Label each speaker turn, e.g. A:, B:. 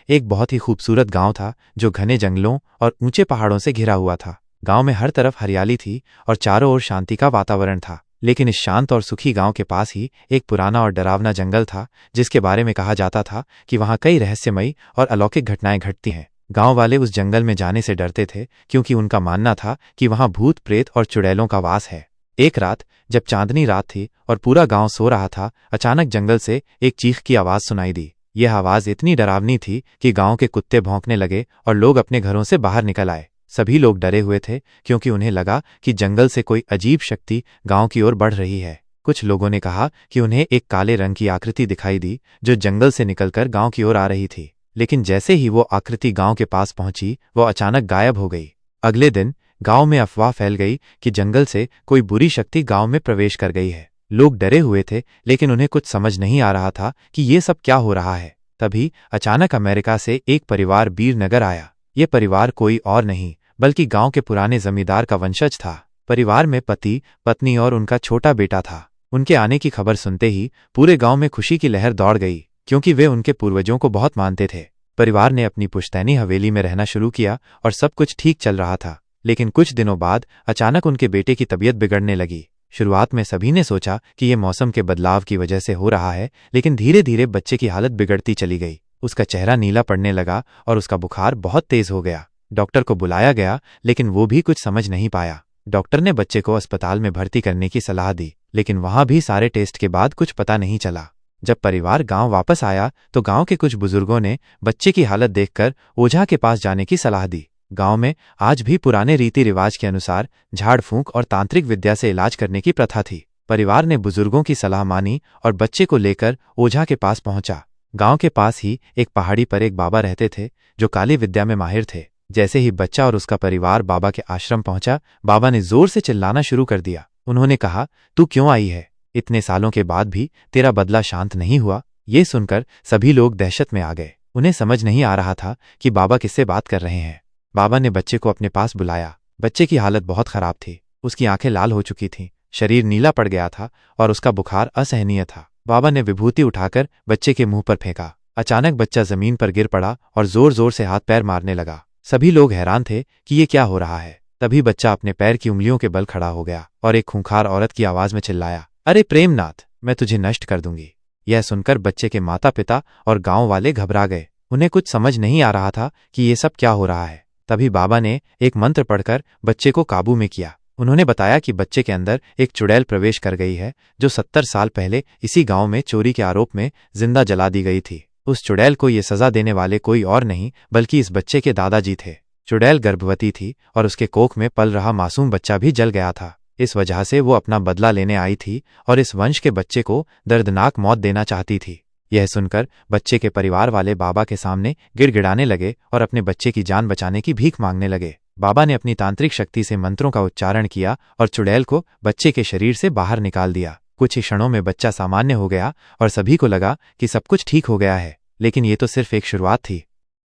A: एक बहुत ही खूबसूरत गांव था जो घने जंगलों और ऊंचे पहाड़ों से घिरा हुआ था। गांव में हर तरफ हरियाली थी और चारों ओर शांति का वातावरण था। लेकिन इस शांत और सुखी गांव के पास ही एक पुराना और डरावना जंगल था, जिसके बारे में कहा जाता था कि वहां कई रहस्यमयी और अलौकिक घटनाएं घटती हैं। गांव वाले उस जंगल में जाने से डरते थे, क्योंकि उनका मानना था कि वहां भूत प्रेत और चुड़ैलों का वास है। एक रात जब चांदनी रात थी और पूरा गांव सो रहा था, अचानक जंगल से एक चीख की आवाज सुनाई दी। यह आवाज इतनी डरावनी थी कि गांव के कुत्ते भौंकने लगे और लोग अपने घरों से बाहर निकल आए। सभी लोग डरे हुए थे, क्योंकि उन्हें लगा कि जंगल से कोई अजीब शक्ति गांव की ओर बढ़ रही है। कुछ लोगों ने कहा कि उन्हें एक काले रंग की आकृति दिखाई दी जो जंगल से निकलकर गांव की ओर आ रही थी। लेकिन जैसे ही वो आकृति गांव के पास पहुंची, वो अचानक गायब हो गई। अगले दिन गांव में अफवाह फैल गई कि जंगल से कोई बुरी शक्ति गांव में प्रवेश कर गई है। लोग डरे हुए थे, लेकिन उन्हें कुछ समझ नहीं आ रहा था कि ये सब क्या हो रहा है। तभी अचानक अमेरिका से एक परिवार बीरनगर आया। ये परिवार कोई और नहीं बल्कि गांव के पुराने जमींदार का वंशज था। परिवार में पति, पत्नी और उनका छोटा बेटा था। उनके आने की खबर सुनते ही पूरे गांव में खुशी की लहर दौड़ गई, क्योंकि वे उनके पूर्वजों को बहुत मानते थे। परिवार ने अपनी पुश्तैनी हवेली में रहना शुरू किया और सब कुछ ठीक चल रहा था। लेकिन कुछ दिनों बाद अचानक उनके बेटे की तबीयत बिगड़ने लगी। शुरुआत में सभी ने सोचा कि ये मौसम के बदलाव की वजह से हो रहा है, लेकिन धीरे धीरे बच्चे की हालत बिगड़ती चली गई। उसका चेहरा नीला पड़ने लगा और उसका बुखार बहुत तेज हो गया। डॉक्टर को बुलाया गया, लेकिन वो भी कुछ समझ नहीं पाया। डॉक्टर ने बच्चे को अस्पताल में भर्ती करने की सलाह दी, लेकिन वहां भी सारे टेस्ट के बाद कुछ पता नहीं चला। जब परिवार गांव वापस आया तो गांव के कुछ बुजुर्गों ने बच्चे की हालत देखकर ओझा के पास जाने की सलाह दी। गांव में आज भी पुराने रीति रिवाज के अनुसार झाड़ फूंक और तांत्रिक विद्या से इलाज करने की प्रथा थी। परिवार ने बुजुर्गों की सलाह मानी और बच्चे को लेकर ओझा के पास पहुंचा। गांव के पास ही एक पहाड़ी पर एक बाबा रहते थे जो काली विद्या में माहिर थे। जैसे ही बच्चा और उसका परिवार बाबा के आश्रम पहुंचा, बाबा ने जोर से चिल्लाना शुरू कर दिया। उन्होंने कहा, तू क्यों आई है? इतने सालों के बाद भी तेरा बदला शांत नहीं हुआ। ये सुनकर सभी लोग दहशत में आ गए। उन्हें समझ नहीं आ रहा था कि बाबा किससे बात कर रहे हैं। बाबा ने बच्चे को अपने पास बुलाया। बच्चे की हालत बहुत खराब थी। उसकी आंखें लाल हो चुकी थीं, शरीर नीला पड़ गया था और उसका बुखार असहनीय था। बाबा ने विभूति उठाकर बच्चे के मुंह पर फेंका। अचानक बच्चा जमीन पर गिर पड़ा और जोर जोर से हाथ पैर मारने लगा। सभी लोग हैरान थे कि ये क्या हो रहा है। तभी बच्चा अपने पैर की उंगलियों के बल खड़ा हो गया और एक खूंखार औरत की आवाज में चिल्लाया, अरे प्रेमनाथ, मैं तुझे नष्ट कर दूंगी। यह सुनकर बच्चे के माता पिता और गांव वाले घबरा गए। उन्हें कुछ समझ नहीं आ रहा था कि ये सब क्या हो रहा है। तभी बाबा ने एक मंत्र पढ़कर बच्चे को काबू में किया। उन्होंने बताया कि बच्चे के अंदर एक चुड़ैल प्रवेश कर गई है, जो 70 साल पहले इसी गांव में चोरी के आरोप में जिंदा जला दी गई थी। उस चुड़ैल को ये सजा देने वाले कोई और नहीं बल्कि इस बच्चे के दादाजी थे। चुड़ैल गर्भवती थी और उसके कोख में पल रहा मासूम बच्चा भी जल गया था। इस वजह से वो अपना बदला लेने आई थी और इस वंश के बच्चे को दर्दनाक मौत देना चाहती थी। यह सुनकर बच्चे के परिवार वाले बाबा के सामने गिड़गिड़ाने लगे और अपने बच्चे की जान बचाने की भीख मांगने लगे। बाबा ने अपनी तांत्रिक शक्ति से मंत्रों का उच्चारण किया और चुड़ैल को बच्चे के शरीर से बाहर निकाल दिया। कुछ ही क्षणों में बच्चा सामान्य हो गया और सभी को लगा कि सब कुछ ठीक हो गया है। लेकिन ये तो सिर्फ एक शुरुआत थी।